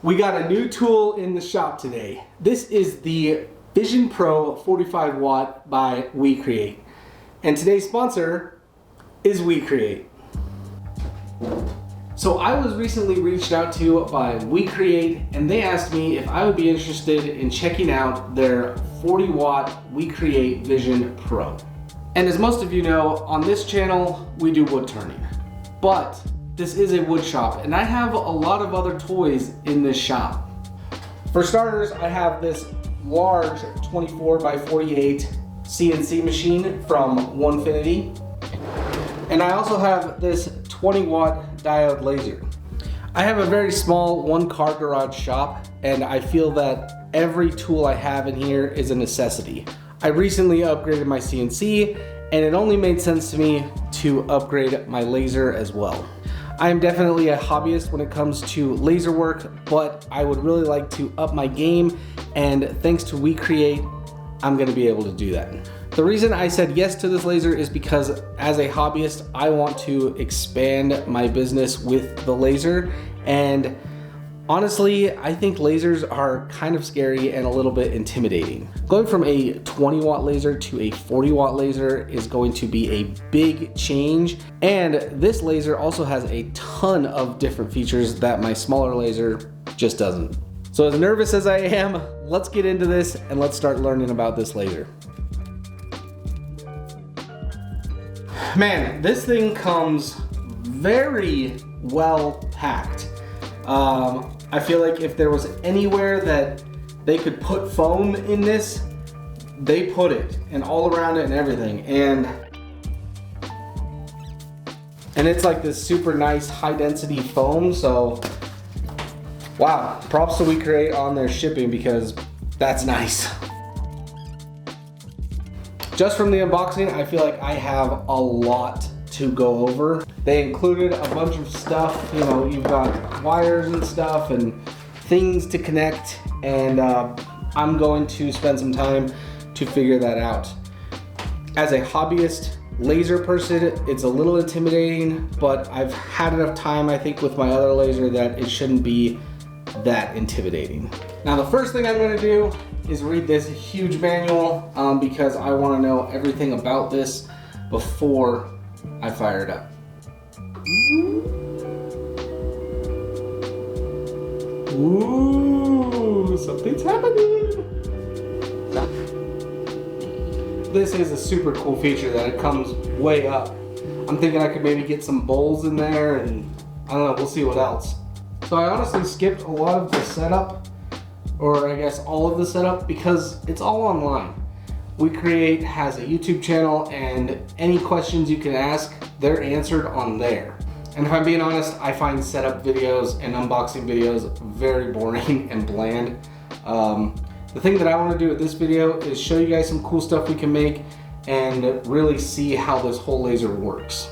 We got a new tool in the shop today. This is the Vision Pro 45 watt by WeCreate. And today's sponsor is WeCreate. So I was recently reached out to by WeCreate, and they asked me if I would be interested in checking out their 40 watt WeCreate Vision Pro. And as most of you know, on this channel, we do wood turning. But this is a wood shop, and I have a lot of other toys in this shop. For starters, I have this large 24 by 48 CNC machine from Onefinity. And I also have this 20 watt diode laser. I have a very small one car garage shop, and I feel that every tool I have in here is a necessity. I recently upgraded my CNC, and it only made sense to me to upgrade my laser as well. I am definitely a hobbyist when it comes to laser work, but I would really like to up my game, and thanks to WeCreate, I'm gonna be able to do that. The reason I said yes to this laser is because as a hobbyist, I want to expand my business with the laser, and honestly, I think lasers are kind of scary and a little bit intimidating. Going from a 20 watt laser to a 40 watt laser is going to be a big change. And this laser also has a ton of different features that my smaller laser just doesn't. So as nervous as I am, let's get into this and let's start learning about this laser. Man, this thing comes very well packed. I feel like if there was anywhere that they could put foam in this, they put it, and all around it and everything. And it's like this super nice high density foam, so wow, props to WeCreate on their shipping because that's nice. Just from the unboxing, I feel like I have a lot to go over. They included a bunch of stuff, you know, you've got wires and stuff and things to connect, and I'm going to spend some time to figure that out. As a hobbyist laser person, it's a little intimidating, but I've had enough time, I think, with my other laser that it shouldn't be that intimidating. Now, the first thing I'm gonna do is read this huge manual because I wanna know everything about this before I fire it up. Ooh, something's happening. This is a super cool feature that it comes way up. I'm thinking I could maybe get some bowls in there, and I don't know, we'll see what else. So I honestly skipped a lot of the setup, or I guess all of the setup, because it's all online. WeCreate has a YouTube channel, and any questions you can ask, they're answered on there. And if I'm being honest, I find setup videos and unboxing videos very boring and bland. The thing that I want to do with this video is show you guys some cool stuff we can make and really see how this whole laser works.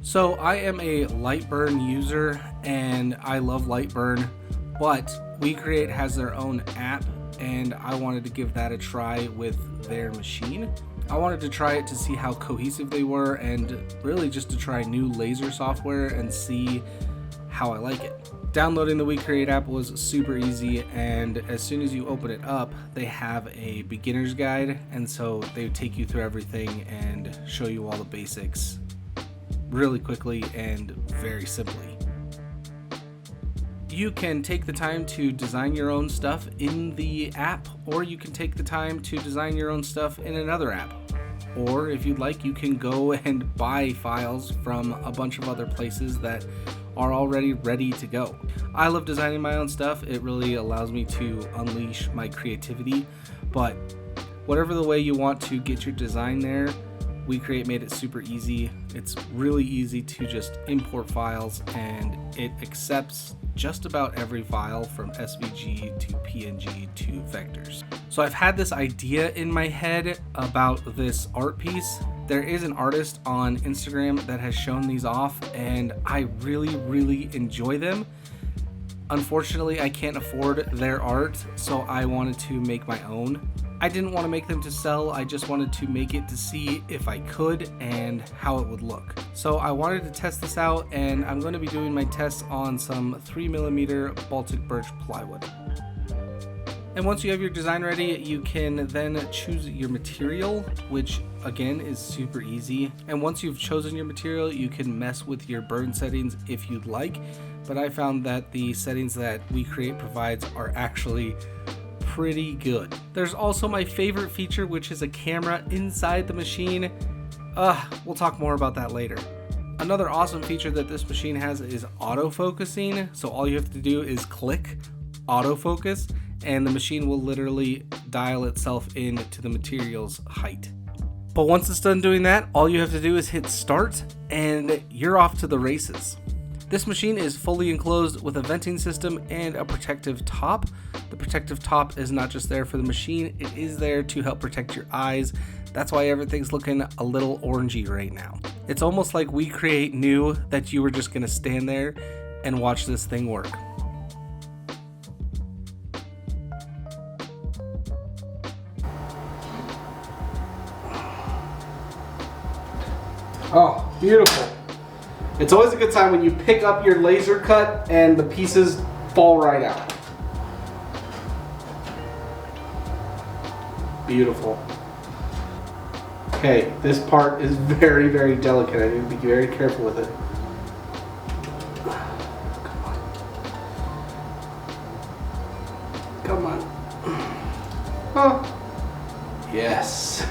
So I am a Lightburn user and I love Lightburn, but WeCreate has their own app and I wanted to give that a try with their machine. I wanted to try it to see how cohesive they were and really just to try new laser software and see how I like it. Downloading the WeCreate app was super easy, and as soon as you open it up, they have a beginner's guide, and so they take you through everything and show you all the basics really quickly and very simply. You can take the time to design your own stuff in the app, or you can take the time to design your own stuff in another app. Or if you'd like, you can go and buy files from a bunch of other places that are already ready to go. I love designing my own stuff. It really allows me to unleash my creativity, but whatever the way you want to get your design there, WeCreate made it super easy. It's really easy to just import files, and it accepts just about every file from SVG to PNG to vectors. So I've had this idea in my head about this art piece, There is an artist on Instagram that has shown these off, and I really enjoy them. Unfortunately, I can't afford their art, so I wanted to make my own. I didn't want to make them to sell, I just wanted to make it to see if I could and how it would look. So I wanted to test this out, and I'm going to be doing my tests on some 3mm Baltic birch plywood. And once you have your design ready, you can then choose your material, which again is super easy. And once you've chosen your material, you can mess with your burn settings if you'd like. But I found that the settings that WeCreate provides are actually pretty good. There's also my favorite feature, which is a camera inside the machine. We'll talk more about that later. Another awesome feature that this machine has is autofocusing. So all you have to do is click autofocus, and the machine will literally dial itself in to the material's height. But once it's done doing that, all you have to do is hit start and you're off to the races. This machine is fully enclosed with a venting system and a protective top. The protective top is not just there for the machine, it is there to help protect your eyes. That's why everything's looking a little orangey right now. It's almost like WeCreate knew that you were just gonna stand there and watch this thing work. Oh, beautiful. It's always a good time when you pick up your laser cut and the pieces fall right out. Beautiful. Okay, this part is very delicate. I need to be very careful with it. Come on. Oh, yes.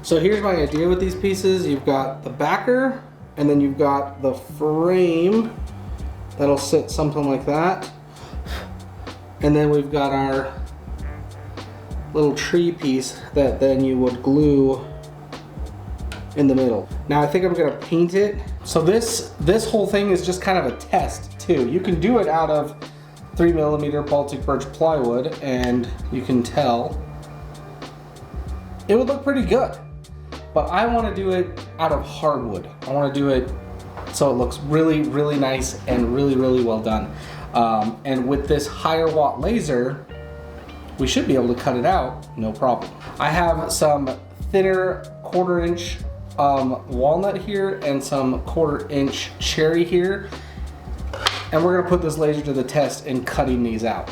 So here's my idea with these pieces. You've got the backer, and then you've got the frame that'll sit something like that. And then we've got our little tree piece that then you would glue in the middle. Now I think I'm gonna paint it. So this whole thing is just kind of a test too. You can do it out of 3mm Baltic birch plywood, and you can tell it would look pretty good. But I want to do it out of hardwood. I want to do it so it looks really nice and really well done. And with this higher watt laser, we should be able to cut it out, no problem. I have some thinner 1/4 inch walnut here and some 1/4 inch cherry here. And we're gonna put this laser to the test in cutting these out.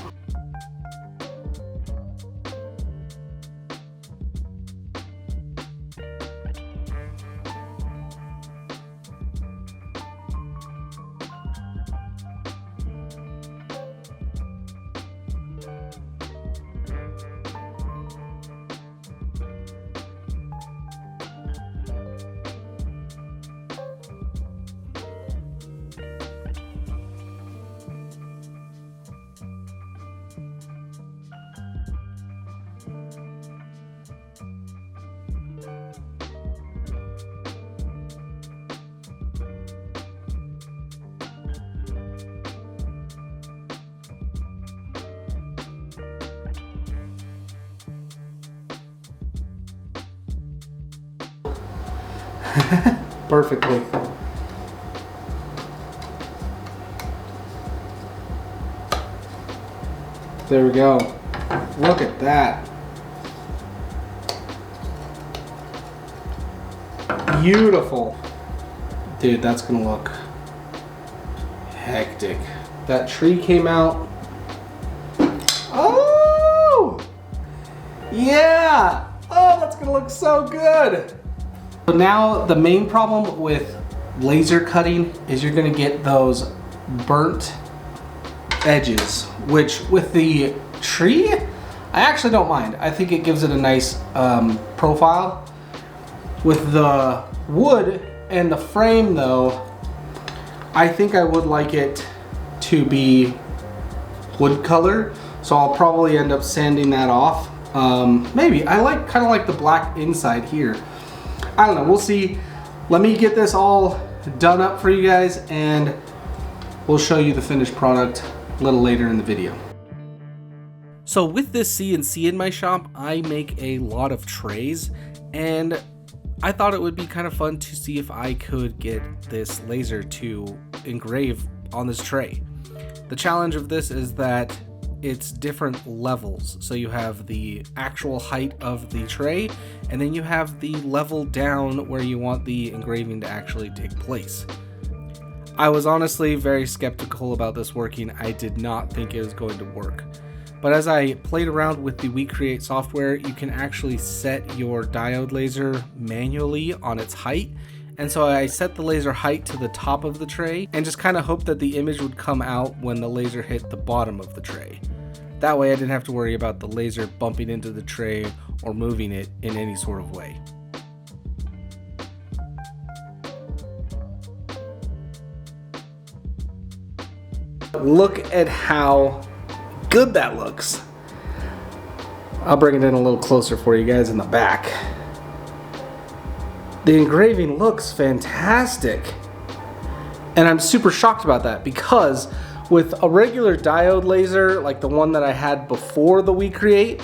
Perfectly. There we go. Look at that. Beautiful. Dude, that's gonna look hectic. That tree came out. Oh! Yeah! Oh, that's gonna look so good. So now the main problem with laser cutting is you're gonna get those burnt edges, which with the tree, I actually don't mind. I think it gives it a nice profile. With the wood and the frame though, I think I would like it to be wood color. So I'll probably end up sanding that off. Maybe, I kind of like the black inside here. I don't know, we'll see. Let me get this all done up for you guys and we'll show you the finished product a little later in the video. So with this CNC in my shop, I make a lot of trays, and I thought it would be kind of fun to see if I could get this laser to engrave on this tray. The challenge of this is that it's different levels. So you have the actual height of the tray, and then you have the level down where you want the engraving to actually take place. I was honestly very skeptical about this working. I did not think it was going to work. But as I played around with the WeCreate software, you can actually set your diode laser manually on its height. And so I set the laser height to the top of the tray and just kind of hoped that the image would come out when the laser hit the bottom of the tray. That way I didn't have to worry about the laser bumping into the tray or moving it in any sort of way. Look at how good that looks. I'll bring it in a little closer for you guys in the back. The engraving looks fantastic. And I'm super shocked about that because with a regular diode laser, like the one that I had before the WeCreate,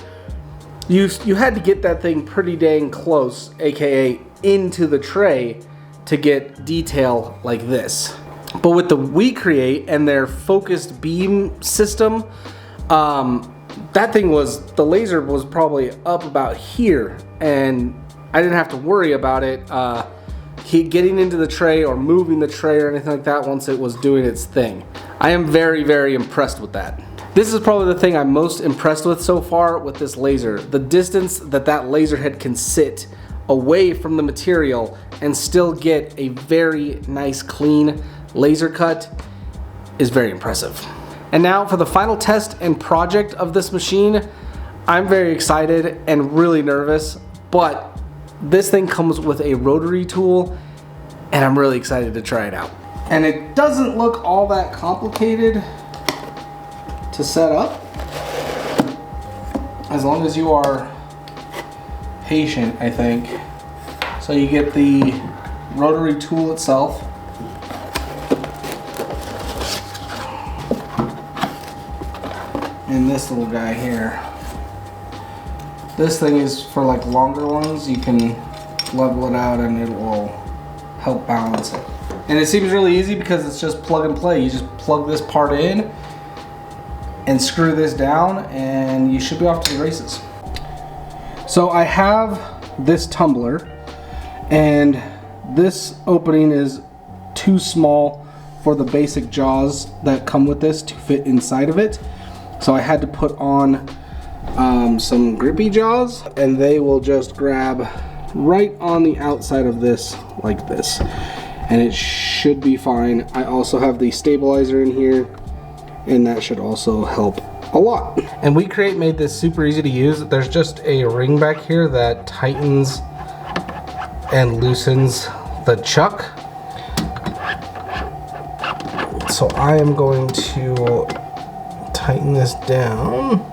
you had to get that thing pretty dang close, aka into the tray, to get detail like this. But with the WeCreate and their focused beam system, that thing the laser was probably up about here, and I didn't have to worry about it getting into the tray or moving the tray or anything like that once it was doing its thing. I am very, very impressed with that. This is probably the thing I'm most impressed with so far with this laser. The distance that laser head can sit away from the material and still get a very nice, clean laser cut is very impressive. And now for the final test and project of this machine, I'm very excited and really nervous, but this thing comes with a rotary tool and I'm really excited to try it out. And it doesn't look all that complicated to set up, as long as you are patient, I think. So you get the rotary tool itself. And this little guy here. This thing is for like longer ones. You can level it out and it will help balance it. And it seems really easy because it's just plug and play. You just plug this part in and screw this down and you should be off to the races. So I have this tumbler and this opening is too small for the basic jaws that come with this to fit inside of it. So I had to put on some grippy jaws, and they will just grab right on the outside of this like this, and it should be fine. I also have the stabilizer in here, and that should also help a lot. And WeCreate made this super easy to use. There's just a ring back here that tightens and loosens the chuck. So I am going to tighten this down.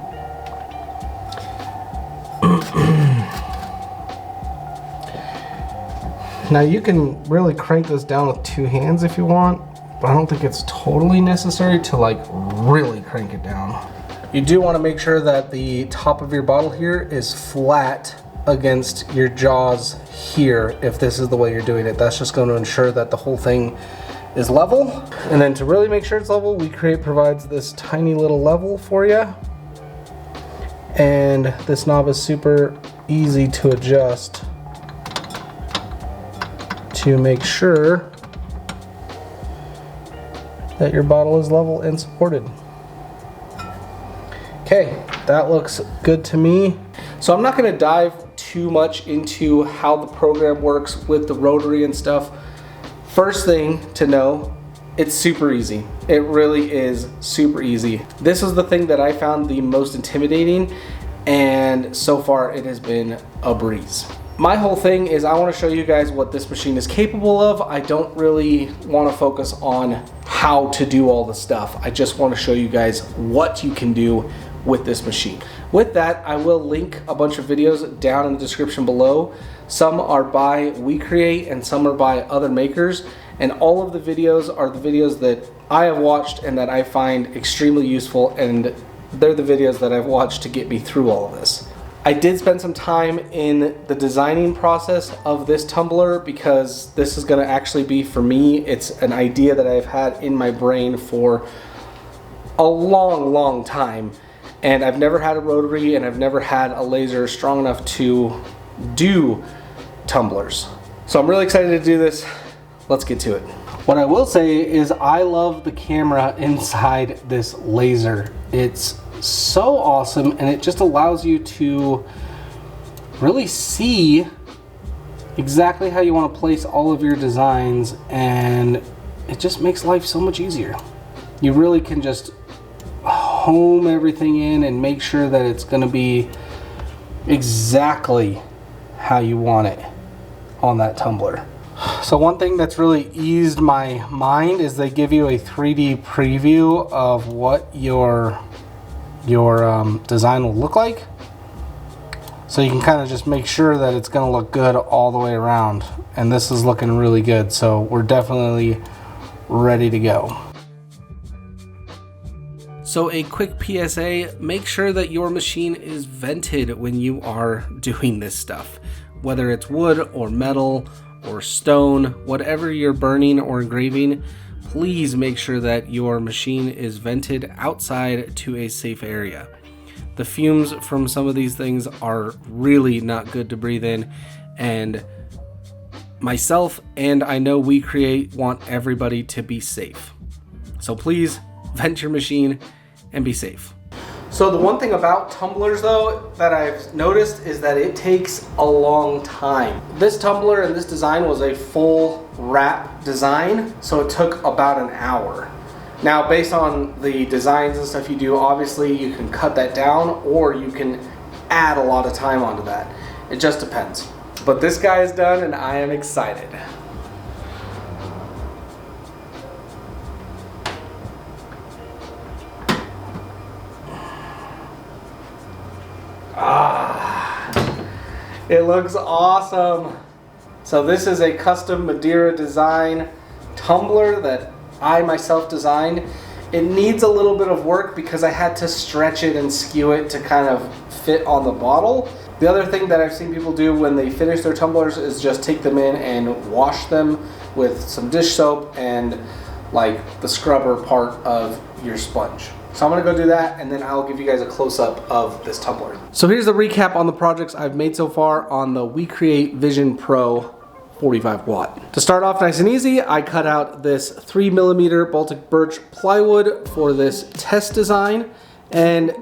Now you can really crank this down with two hands if you want, but I don't think it's totally necessary to like really crank it down. You do want to make sure that the top of your bottle here is flat against your jaws here if this is the way you're doing it. That's just going to ensure that the whole thing is level. And then to really make sure it's level, WeCreate provides this tiny little level for you. And this knob is super easy to adjust to make sure that your bottle is level and supported. Okay, that looks good to me. So I'm not going to dive too much into how the program works with the rotary and stuff. First thing to know, it's super easy. It really is super easy. This is the thing that I found the most intimidating, and so far it has been a breeze. My whole thing is I want to show you guys what this machine is capable of. I don't really want to focus on how to do all the stuff. I just want to show you guys what you can do with this machine. With that, I will link a bunch of videos down in the description below. Some are by WeCreate and some are by other makers, and all of the videos are the videos that I have watched and that I find extremely useful, and they're the videos that I've watched to get me through all of this. I did spend some time in the designing process of this tumbler because this is going to actually be, for me, it's an idea that I've had in my brain for a long time, and I've never had a rotary and I've never had a laser strong enough to do tumblers. So I'm really excited to do this. Let's get to it. What I will say is I love the camera inside this laser. It's so awesome, and it just allows you to really see exactly how you want to place all of your designs, and it just makes life so much easier. You really can just home everything in and make sure that it's going to be exactly how you want it on that tumbler. So one thing that's really eased my mind is they give you a 3D preview of what your design will look like. So you can kind of just make sure that it's going to look good all the way around. And this is looking really good, so we're definitely ready to go. So a quick PSA, make sure that your machine is vented when you are doing this stuff. Whether it's wood or metal or stone, whatever you're burning or engraving, please make sure that your machine is vented outside to a safe area. The fumes from some of these things are really not good to breathe in, and myself and I know WeCreate want everybody to be safe. So please vent your machine and be safe. So the one thing about tumblers though that I've noticed is that it takes a long time. This tumbler and this design was a full wrap design, so it took about an hour. Now based on the designs and stuff you do, obviously you can cut that down or you can add a lot of time onto that. It just depends. But this guy is done and I am excited. It looks awesome. So this is a custom Madeira design tumbler that I myself designed. It needs a little bit of work because I had to stretch it and skew it to kind of fit on the bottle. The other thing that I've seen people do when they finish their tumblers is just take them in and wash them with some dish soap and like the scrubber part of your sponge. So I'm gonna go do that and then I'll give you guys a close-up of this tumbler. So here's the recap on the projects I've made so far on the WeCreate Vision Pro 45 watt. To start off nice and easy, I cut out this 3mm Baltic birch plywood for this test design, and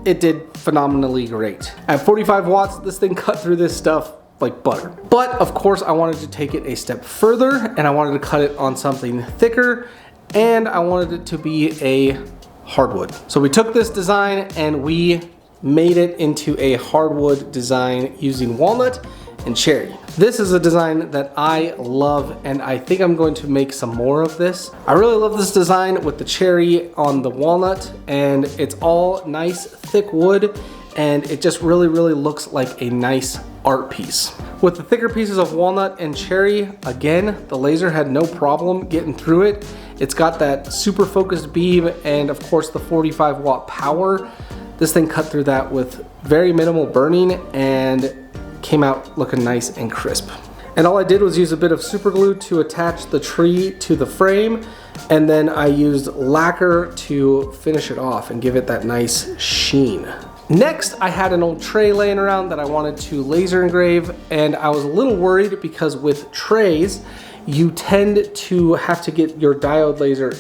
it did phenomenally great. At 45 watts, this thing cut through this stuff like butter. But of course I wanted to take it a step further, and I wanted to cut it on something thicker, and I wanted it to be a hardwood. So we took this design and we made it into a hardwood design using walnut and cherry. This is a design that I love, and I think I'm going to make some more of this. I really love this design with the cherry on the walnut, and it's all nice thick wood, and it just really looks like a nice art piece. With the thicker pieces of walnut and cherry, again, the laser had no problem getting through it. It's got that super focused beam and of course the 45 watt power. This thing cut through that with very minimal burning and came out looking nice and crisp. And all I did was use a bit of super glue to attach the tree to the frame, and then I used lacquer to finish it off and give it that nice sheen. Next, I had an old tray laying around that I wanted to laser engrave, and I was a little worried because with trays, you tend to have to get your diode laser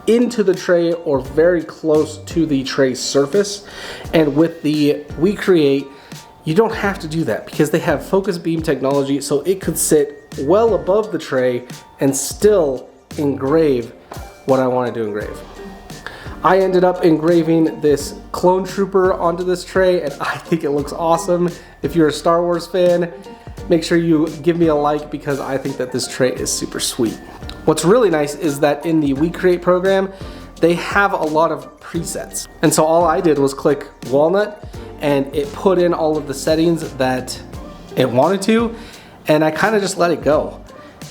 into the tray or very close to the tray surface. And with the WeCreate, you don't have to do that because they have focus beam technology, so it could sit well above the tray and still engrave what I wanted to engrave. I ended up engraving this clone trooper onto this tray, and I think it looks awesome. If you're a Star Wars fan, make sure you give me a like because I think that this tray is super sweet. What's really nice is that in the WeCreate program, they have a lot of presets. And so all I did was click walnut, and it put in all of the settings that it wanted to, and I kind of just let it go.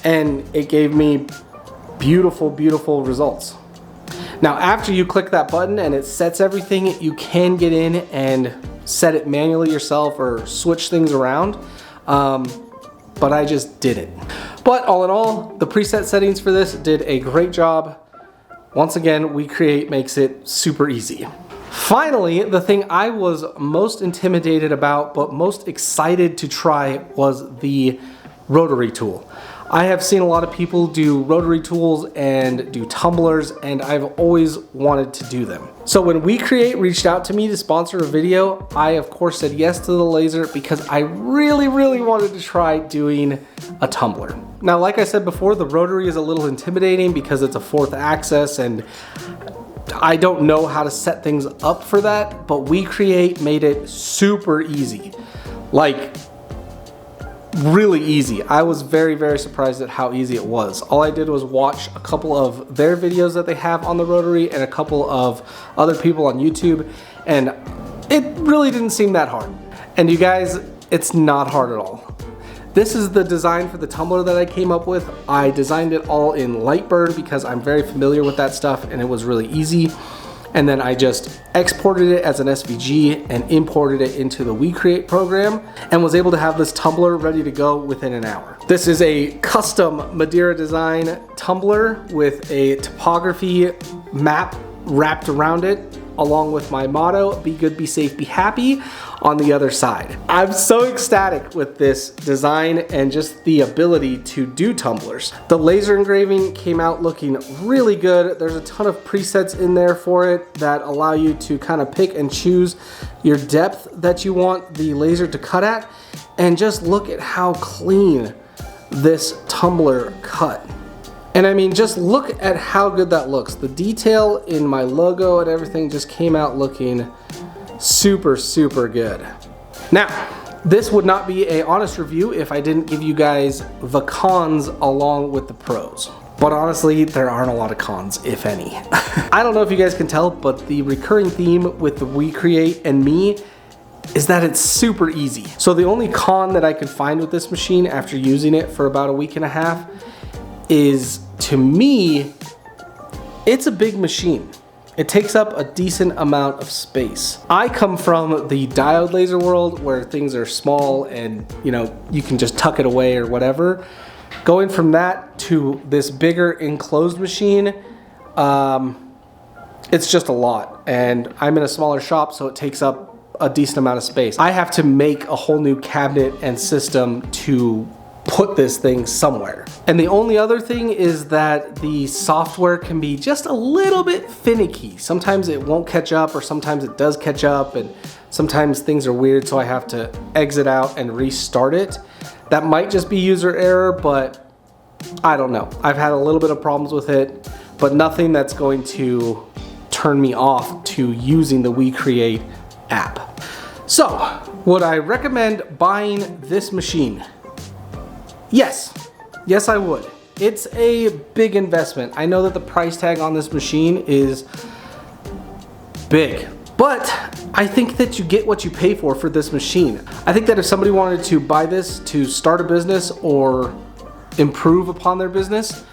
And it gave me beautiful results. Now after you click that button and it sets everything, you can get in and set it manually yourself or switch things around, but I just didn't. But all in all, the preset settings for this did a great job. Once again, WeCreate makes it super easy. Finally, the thing I was most intimidated about but most excited to try was the rotary tool. I have seen a lot of people do rotary tools and do tumblers, and I've always wanted to do them. So when WeCreate reached out to me to sponsor a video, I of course said yes to the laser because I really wanted to try doing a tumbler. Now, like I said before, the rotary is a little intimidating because it's a 4th axis and I don't know how to set things up for that, but WeCreate made it super easy. Like, really easy. I was very surprised at how easy it was. All I did was watch a couple of their videos that they have on the rotary and a couple of other people on YouTube, and it really didn't seem that hard. And you guys, it's not hard at all. This is the design for the tumbler that I came up with. I designed it all in Lightburn because I'm very familiar with that stuff and it was really easy. And then I just exported it as an SVG and imported it into the WeCreate program and was able to have this tumbler ready to go within an hour. This is a custom Madeira design tumbler with a topography map wrapped around it, along with my motto, be good, be safe, be happy, on the other side. I'm so ecstatic with this design and just the ability to do tumblers. The laser engraving came out looking really good. There's a ton of presets in there for it that allow you to kind of pick and choose your depth that you want the laser to cut at. And just look at how clean this tumbler cut. And I mean, just look at how good that looks. The detail in my logo and everything just came out looking super good. Now, this would not be an honest review if I didn't give you guys the cons along with the pros. But honestly, there aren't a lot of cons, if any. I don't know if you guys can tell, but the recurring theme with the WeCreate and me is that it's super easy. So the only con that I could find with this machine after using it for about a week and a half is, to me, it's a big machine. It takes up a decent amount of space. I come from the diode laser world where things are small and you can just tuck it away or whatever. Going from that to this bigger enclosed machine, it's just a lot. And I'm in a smaller shop, so it takes up a decent amount of space. I have to make a whole new cabinet and system to put this thing somewhere. And the only other thing is that the software can be just a little bit finicky. Sometimes it won't catch up, or sometimes it does catch up, and sometimes things are weird, so I have to exit out and restart it. That might just be user error, but I don't know. I've had a little bit of problems with it, but nothing that's going to turn me off to using the WeCreate app. So, would I recommend buying this machine? Yes, I would. It's a big investment. I know that the price tag on this machine is big, but I think that you get what you pay for this machine. I think that if somebody wanted to buy this to start a business or improve upon their business,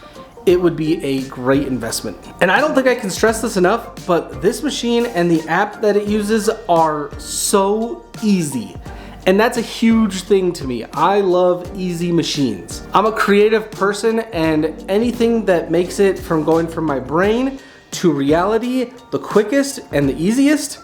it would be a great investment. And I don't think I can stress this enough, but this machine and the app that it uses are so easy. And that's a huge thing to me. I love easy machines. I'm a creative person, and anything that makes it from going from my brain to reality the quickest and the easiest,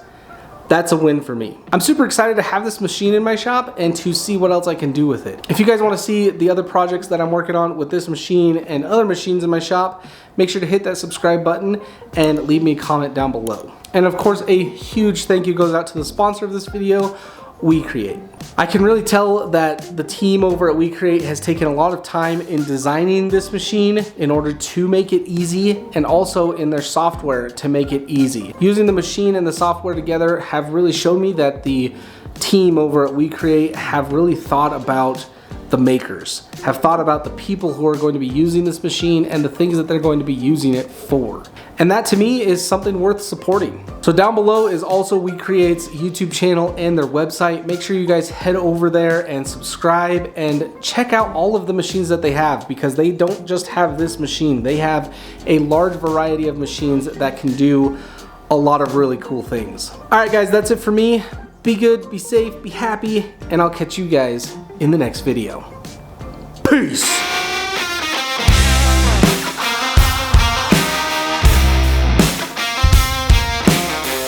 that's a win for me. I'm super excited to have this machine in my shop and to see what else I can do with it. If you guys want to see the other projects that I'm working on with this machine and other machines in my shop, make sure to hit that subscribe button and leave me a comment down below. And of course, a huge thank you goes out to the sponsor of this video, WeCreate. I can really tell that the team over at WeCreate has taken a lot of time in designing this machine in order to make it easy, and also in their software to make it easy. Using the machine and the software together have really shown me that the team over at WeCreate have really thought about the makers, have thought about the people who are going to be using this machine and the things that they're going to be using it for. And that to me is something worth supporting. So down below is also WeCreate's YouTube channel and their website. Make sure you guys head over there and subscribe and check out all of the machines that they have, because they don't just have this machine. They have a large variety of machines that can do a lot of really cool things. All right guys, that's it for me. Be good, be safe, be happy, and I'll catch you guys in the next video. Peace!